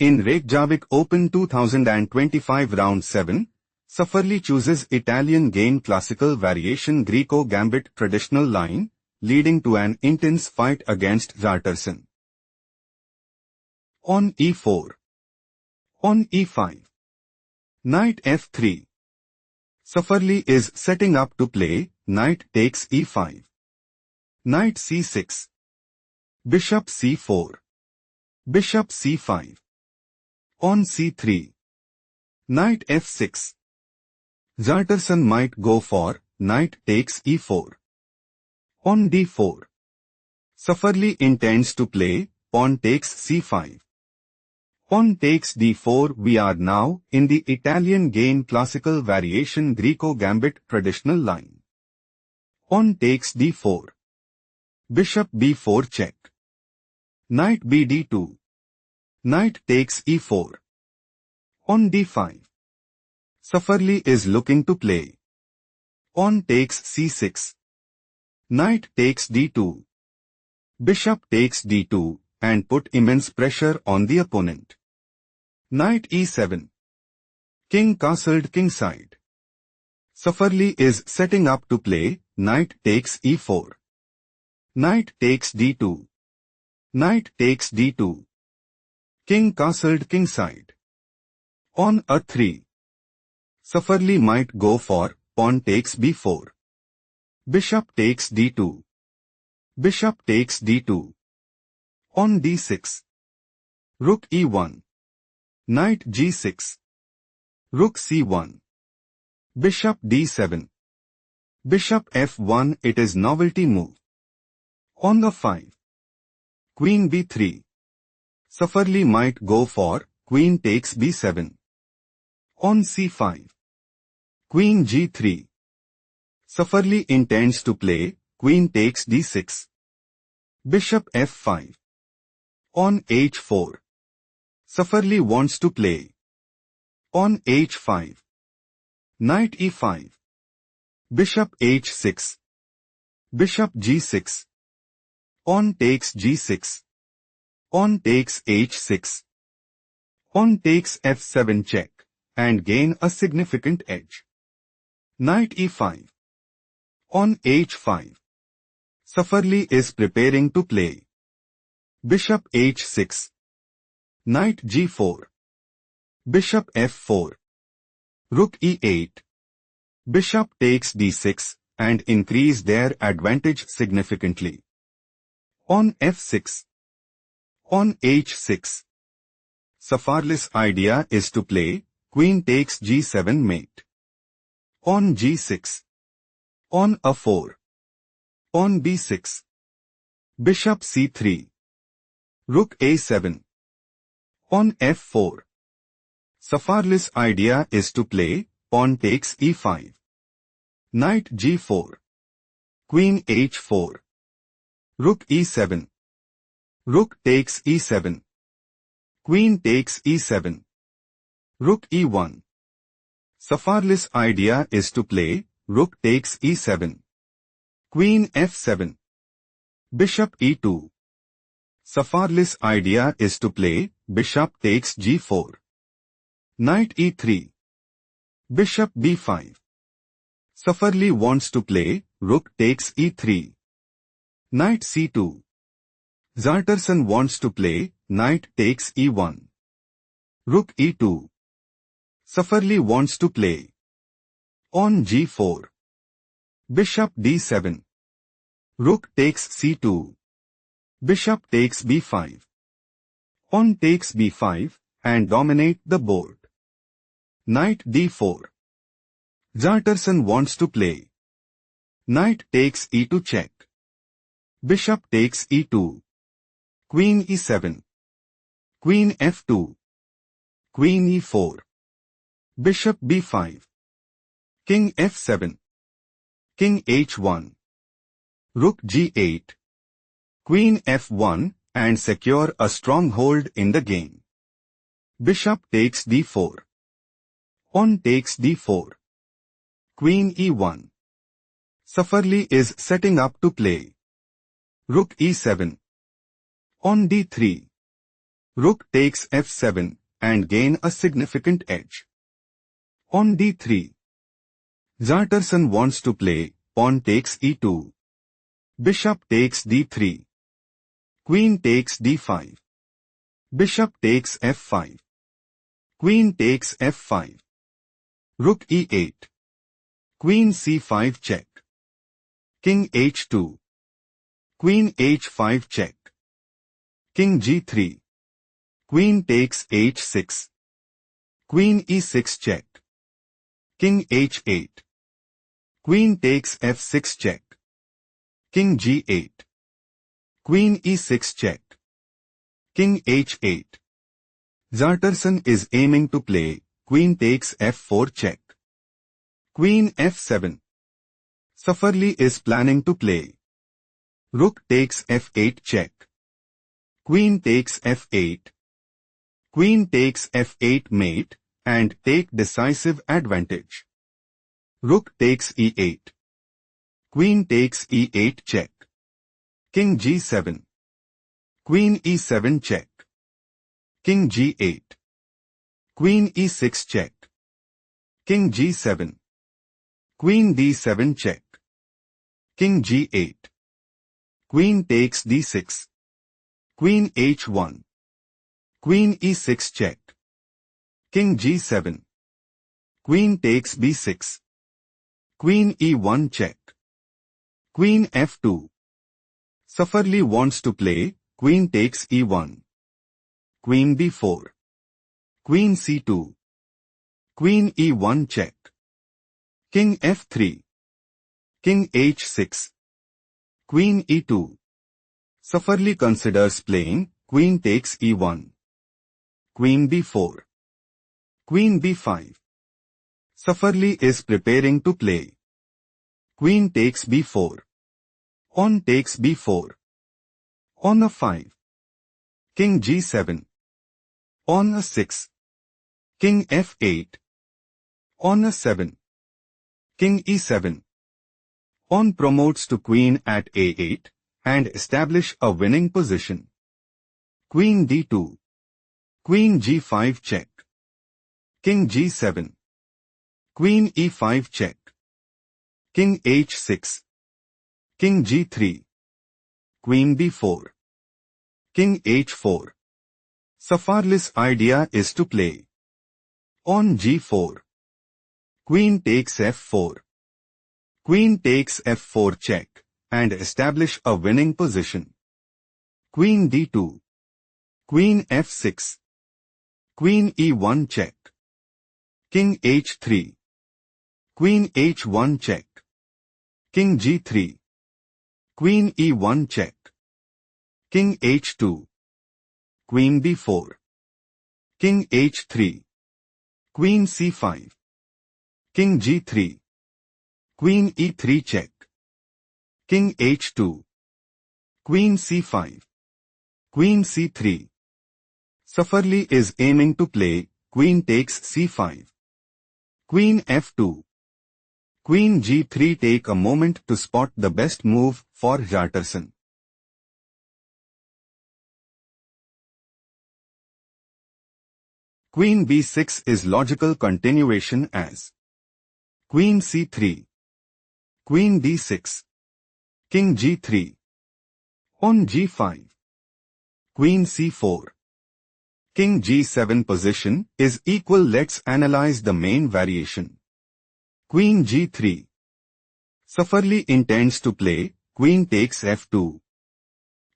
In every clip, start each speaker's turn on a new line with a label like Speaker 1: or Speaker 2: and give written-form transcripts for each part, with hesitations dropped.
Speaker 1: In Reykjavik Open 2025 Round 7, Safarli chooses Italian game classical variation Greco-Gambit traditional line, leading to an intense fight against Hjartarson. On e4. On e5. Knight f3. Safarli is setting up to play knight takes e5. Knight c6. Bishop c4. Bishop c5. On c3. Knight f6. Hjartarson might go for knight takes e4. On d4. Safarli intends to play pawn takes c5. Pawn takes d4. We are now in the Italian game classical variation Greco-Gambit traditional line. Pawn takes d4. Bishop b4 check. Knight bd2. Knight takes e4. On d5. Safarli is looking to play pawn takes c6. Knight takes d2. Bishop takes d2 and put immense pressure on the opponent. Knight e7. King castled kingside. Safarli is setting up to play knight takes e4. Knight takes d2. Knight takes d2. King castled kingside. On a3. Safarli might go for pawn takes b4. Bishop takes d2. Bishop takes d2. On d6. Rook e1. Knight g6. Rook c1. Bishop d7. Bishop f1. It is novelty move. On a5. Queen b3. Safarli might go for queen takes b7. On c5. Queen g3. Safarli intends to play queen takes d6. Bishop f5. On h4. Safarli wants to play on h5. Knight e5. Bishop h6. Bishop g6. On takes g6. On takes h6. On takes f7 check and gain a significant edge. Knight e5. On h5. Safarli is preparing to play Bishop h6. Knight g4. Bishop f4. Rook e8. Bishop takes d6 and increase their advantage significantly. On f6. On h6. Safarli's idea is to play queen takes g7 mate. On g6. On a4. On b6. Bishop c3. Rook a7. On f4. Safarli's idea is to play pawn takes e5. Knight g4. Queen h4. Rook e7. Rook takes e7. Queen takes e7. Rook e1. Safarli's idea is to play rook takes e7. Queen f7. Bishop e2. Safarli's idea is to play bishop takes g4. Knight e3. Bishop b5. Safarli wants to play rook takes e3. Knight c2. Hjartarson wants to play knight takes e1. Rook e2. Safarli wants to play on g4. Bishop d7. Rook takes c2. Bishop takes b5. Pawn takes b5 and dominate the board. Knight d4. Hjartarson wants to play knight takes e2 check. Bishop takes e2. Queen e7. Queen f2. Queen e4. Bishop b5. King f7. King h1. Rook g8. Queen f1 and secure a stronghold in the game. Bishop takes d4. Pawn takes d4. Queen e1. Safarli is setting up to play Rook e7. On d3. Rook takes f7 and gain a significant edge. On d3. Hjartarson wants to play pawn takes e2. Bishop takes d3. Queen takes d5. Bishop takes f5. Queen takes f5. Rook e8. Queen c5 check. King h2. Queen h5 check. King g3. Queen takes h6. Queen e6 check. King h8. Queen takes f6 check. King g8. Queen e6 check. King h8. Hjartarson is aiming to play queen takes f4 check. Queen f7. Safarli is planning to play rook takes f8 check. Queen takes f8. Queen takes f8 mate and take decisive advantage. Rook takes e8. Queen takes e8 check. King g7. Queen e7 check. King g8. Queen e6 check. King g7. Queen d7 check. King g8. Queen takes d6. Queen h1. Queen e6 check. King g7. Queen takes b6. Queen e1 check. Queen f2. Safarli wants to play queen takes e1. Queen b4. Queen c2. Queen e1 check. King f3. King h6. Queen e2. Safarli considers playing queen takes e1. Queen b4. Queen b5. Safarli is preparing to play queen takes b4. Pawn takes b4. On a5. King g7. On a6. King f8. On a7. King e7. Pawn promotes to queen at a8 and establish a winning position. Queen d2. Queen g5 check. King g7. Queen e5 check. King h6. King g3. Queen b4. King h4. Safarli's idea is to play on g4. Queen takes f4. Queen takes f4 check and establish a winning position. Queen d2. Queen f6. Queen e1 check. King h3. Queen h1 check. King g3. Queen e1 check. King h2. Queen b4. King h3. Queen c5. King g3. Queen e3 check. King h2. Queen c5. Queen c3. Safarli is aiming to play queen takes c5. Queen f2. Queen g3. Take a moment to spot the best move for Hjartarson. Queen b6 is logical continuation as Queen c3. Queen d6. King g3. On g5. Queen c4. King g7 position is equal. Let's analyze the main variation. Queen g3. Safarli intends to play queen takes f2.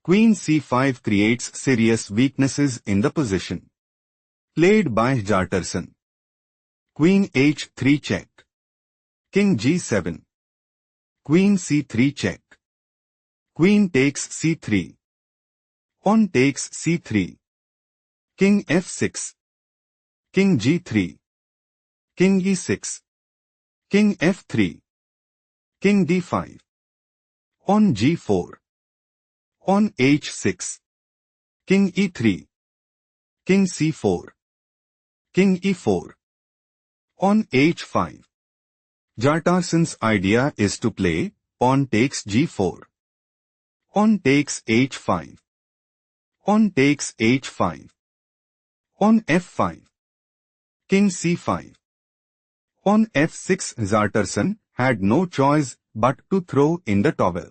Speaker 1: Queen c5 creates serious weaknesses in the position. Played by Hjartarson. Queen h3 check. King g7. Queen c3 check. Queen takes c3. Pawn takes c3. King f6. King g3. King e6. King f3. King d5. On g4. On h6. King e3. King c4. King e4. On h5. Hjartarson's idea is to play pawn takes g4. Pawn takes h5. Pawn takes h5. On f5. King c5. On f6, Hjartarson had no choice but to throw in the towel.